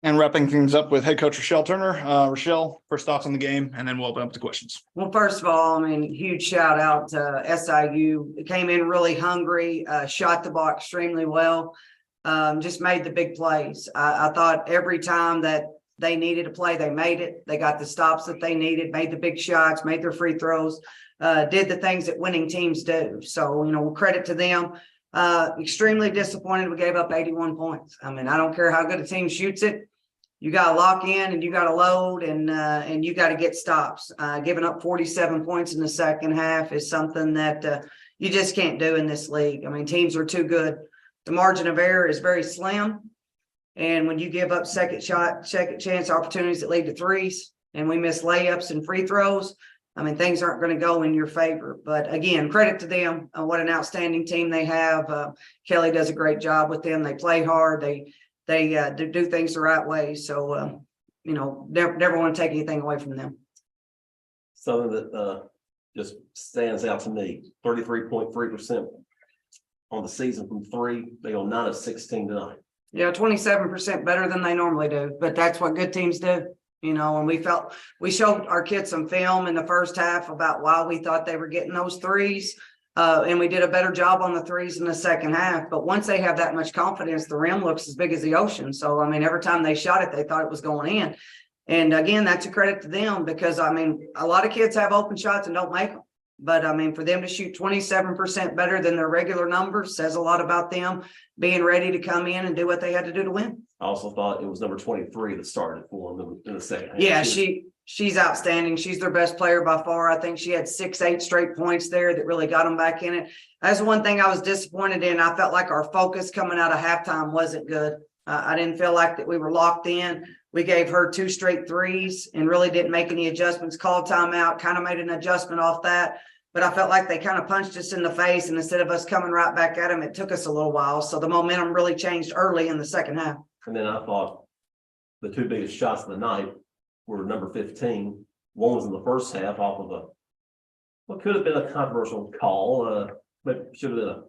And wrapping things up with head coach Rechelle Turner. Rechelle, first thoughts on the game, and then we'll open up to questions. Well, first of all, I mean, huge shout out to SIU. It came in really hungry, shot the ball extremely well, just made the big plays. I thought every time that they needed to play, they made it. They got the stops that they needed, made the big shots, made their free throws, did the things that winning teams do. So, credit to them. Extremely disappointed we gave up 81 points. I mean, I don't care how good a team shoots it. You got to lock in and you got to load and you got to get stops. Giving up 47 points in the second half is something that you just can't do in this league. I mean, teams are too good. The margin of error is very slim. And when you give up second chance opportunities that lead to threes and we miss layups and free throws, I mean, things aren't going to go in your favor. But again, credit to them. What an outstanding team they have. Kelly does a great job with them. They play hard. They do things the right way. So, never want to take anything away from them. Something that just stands out to me, 33.3% on the season from three. They go 9 of 16 tonight. Yeah, 27% better than they normally do. But that's what good teams do. And we showed our kids some film in the first half about why we thought they were getting those threes. And we did a better job on the threes in the second half. But once they have that much confidence, the rim looks as big as the ocean. So, I mean, every time they shot it, they thought it was going in. And again, that's a credit to them because, I mean, a lot of kids have open shots and don't make them. But, I mean, for them to shoot 27% better than their regular numbers says a lot about them being ready to come in and do what they had to do to win. I also thought it was number 23 that started for them in the second half. Yeah, she's outstanding. She's their best player by far. I think she had 6-8 straight points there that really got them back in it. That's one thing I was disappointed in. I felt like our focus coming out of halftime wasn't good. I didn't feel like that we were locked in. We gave her 2 straight threes and really didn't make any adjustments, called timeout, kind of made an adjustment off that. But I felt like they kind of punched us in the face, and instead of us coming right back at them, it took us a little while. So the momentum really changed early in the second half. And then I thought the 2 biggest shots of the night were number 15. One was in the first half off of what could have been a controversial call, but should have been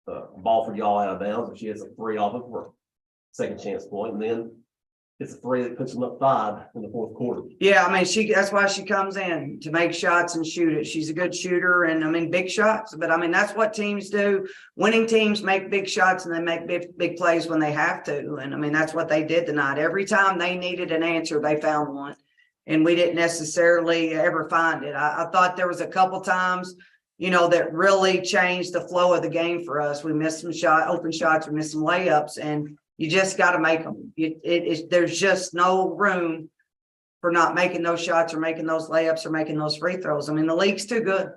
a ball for y'all out of bounds. And she has a 3 off of for a second chance point. And then it's a 3 that puts them up 5 in the fourth quarter. Yeah, I mean, that's why she comes in to make shots and shoot it. She's a good shooter and, I mean, big shots. But, I mean, that's what teams do. Winning teams make big shots and they make big plays when they have to. And, I mean, that's what they did tonight. Every time they needed an answer, they found one. And we didn't necessarily ever find it. I thought there was a couple times, that really changed the flow of the game for us. We missed some open shots. We missed some layups. And you just got to make them. There's just no room for not making those shots or making those layups or making those free throws. I mean, the league's too good.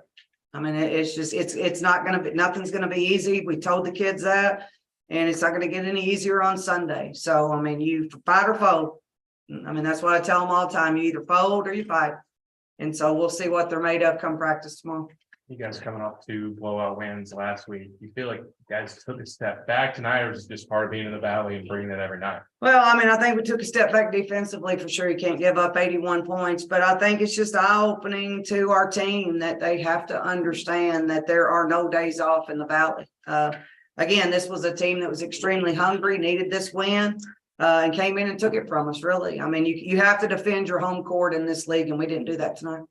I mean, it's not going to be, nothing's going to be easy. We told the kids that, and it's not going to get any easier on Sunday. So, I mean, you fight or fold. I mean, that's what I tell them all the time. You either fold or you fight. And so we'll see what they're made of come practice tomorrow. You guys coming off 2 blowout wins last week. You feel like you guys took a step back tonight, or is it just part of being in the valley and bringing it every night? Well, I mean, I think we took a step back defensively for sure. You can't give up 81 points, but I think it's just eye-opening to our team that they have to understand that there are no days off in the valley. Again, this was a team that was extremely hungry, needed this win, and came in and took it from us, really. I mean, you have to defend your home court in this league, and we didn't do that tonight.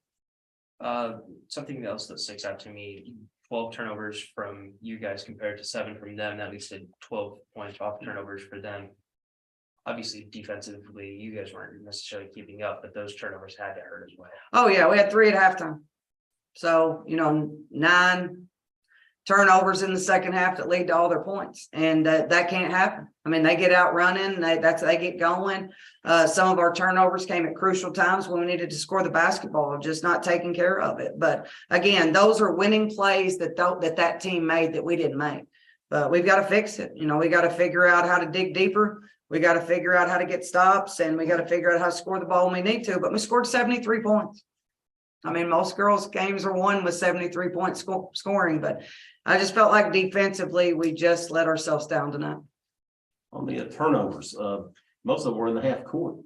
Something else that sticks out to me, 12 turnovers from you guys compared to 7 from them. That leads to 12 points off turnovers for them. Obviously, defensively, you guys weren't necessarily keeping up, but those turnovers had to hurt as well. Oh, yeah, we had 3 at halftime. So, 9 turnovers in the second half that lead to all their points. And that can't happen. I mean, they get out running, they get going. Some of our turnovers came at crucial times when we needed to score the basketball, just not taking care of it. But again, those are winning plays that team made that we didn't make. But we've got to fix it. We got to figure out how to dig deeper. We got to figure out how to get stops, and we got to figure out how to score the ball when we need to. But we scored 73 points. I mean, most girls' games are won with 73 points scoring, but I just felt like defensively we just let ourselves down tonight. On the turnovers, most of them were in the half court.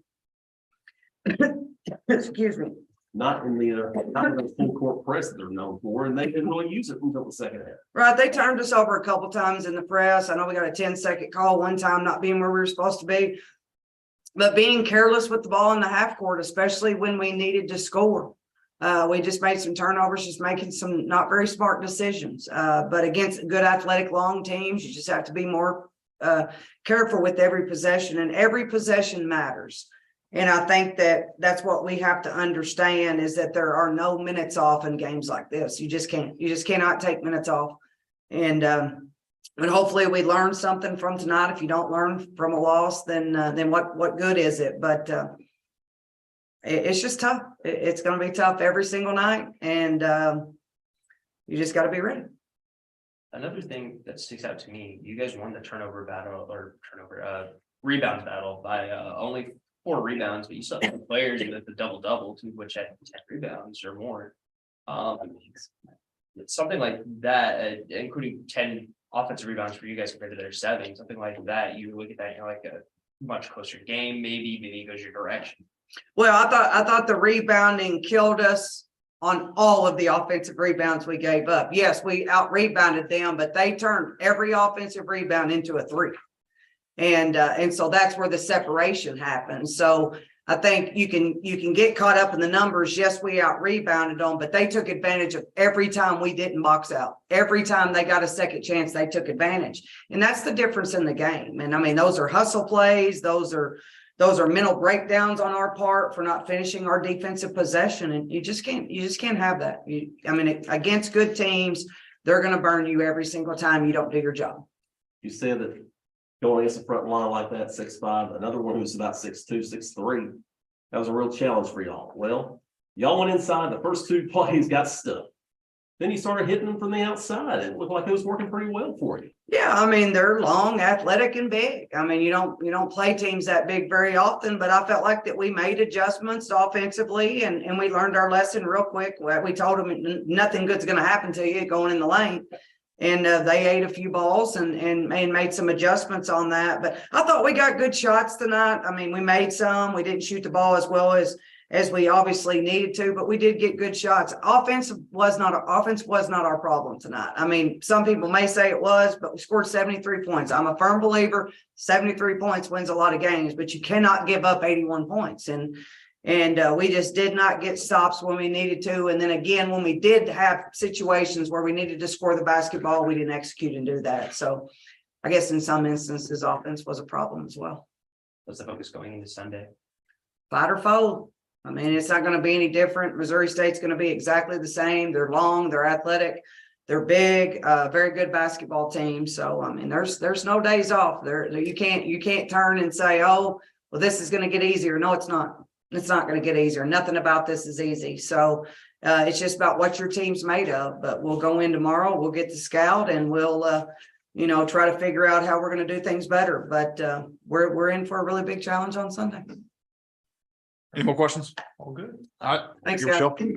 Excuse me. not in the full court press that they're known for, and they didn't really use it until the second half. Right, they turned us over a couple times in the press. I know we got a 10-second call one time, not being where we were supposed to be. But being careless with the ball in the half court, especially when we needed to score. We just made some turnovers, just making some not very smart decisions. But against good athletic long teams, you just have to be more careful with every possession, and every possession matters. And I think that that's what we have to understand, is that there are no minutes off in games like this. You just cannot take minutes off. And hopefully we learn something from tonight. If you don't learn from a loss, then what good is it? But it's just tough. It's going to be tough every single night, and you just got to be ready. Another thing that sticks out to me, you guys won the rebound battle by only 4 rebounds, but you still have players with the double-double, two of which had 10 rebounds or more. Something like that, including 10 offensive rebounds for you guys compared to their 7, something like that, you look at that, you're like a much closer game, maybe it goes your direction. Well, I thought the rebounding killed us on all of the offensive rebounds we gave up. Yes, we out-rebounded them, but they turned every offensive rebound into a 3. And so that's where the separation happens. So I think you can get caught up in the numbers. Yes, we out-rebounded them, but they took advantage of every time we didn't box out. Every time they got a second chance, they took advantage. And that's the difference in the game. And I mean, those are hustle plays. Those are mental breakdowns on our part for not finishing our defensive possession. And you just can't have that. Against good teams, they're going to burn you every single time you don't do your job. You said that going against the front line like that, 6'5", another one who's about 6'2", 6'3", that was a real challenge for y'all. Well, y'all went inside, the first 2 plays got stuck. Then you started hitting them from the outside. It looked like it was working pretty well for you. Yeah, I mean, they're long, athletic, and big. I mean, you don't play teams that big very often, but I felt like that we made adjustments offensively, and we learned our lesson real quick. We told them nothing good's going to happen to you going in the lane. And they ate a few balls and made some adjustments on that. But I thought we got good shots tonight. I mean, we made some. We didn't shoot the ball as well as we obviously needed to, but we did get good shots. Offense was not our problem tonight. I mean, some people may say it was, but we scored 73 points. I'm a firm believer 73 points wins a lot of games, but you cannot give up 81 points. And we just did not get stops when we needed to. And then again, when we did have situations where we needed to score the basketball, we didn't execute and do that. So I guess in some instances, offense was a problem as well. What's the focus going into Sunday? Fight or fold. I mean, it's not going to be any different. Missouri State's going to be exactly the same. They're long, they're athletic, they're big, very good basketball team. So, I mean, there's no days off there. You can't turn and say, oh, well, this is going to get easier. No, it's not. It's not going to get easier. Nothing about this is easy. So it's just about what your team's made of. But we'll go in tomorrow. We'll get the scout, and we'll, try to figure out how we're going to do things better. But we're in for a really big challenge on Sunday. Any more questions? All good. All right. Thanks, Thank you, guys. Rechelle.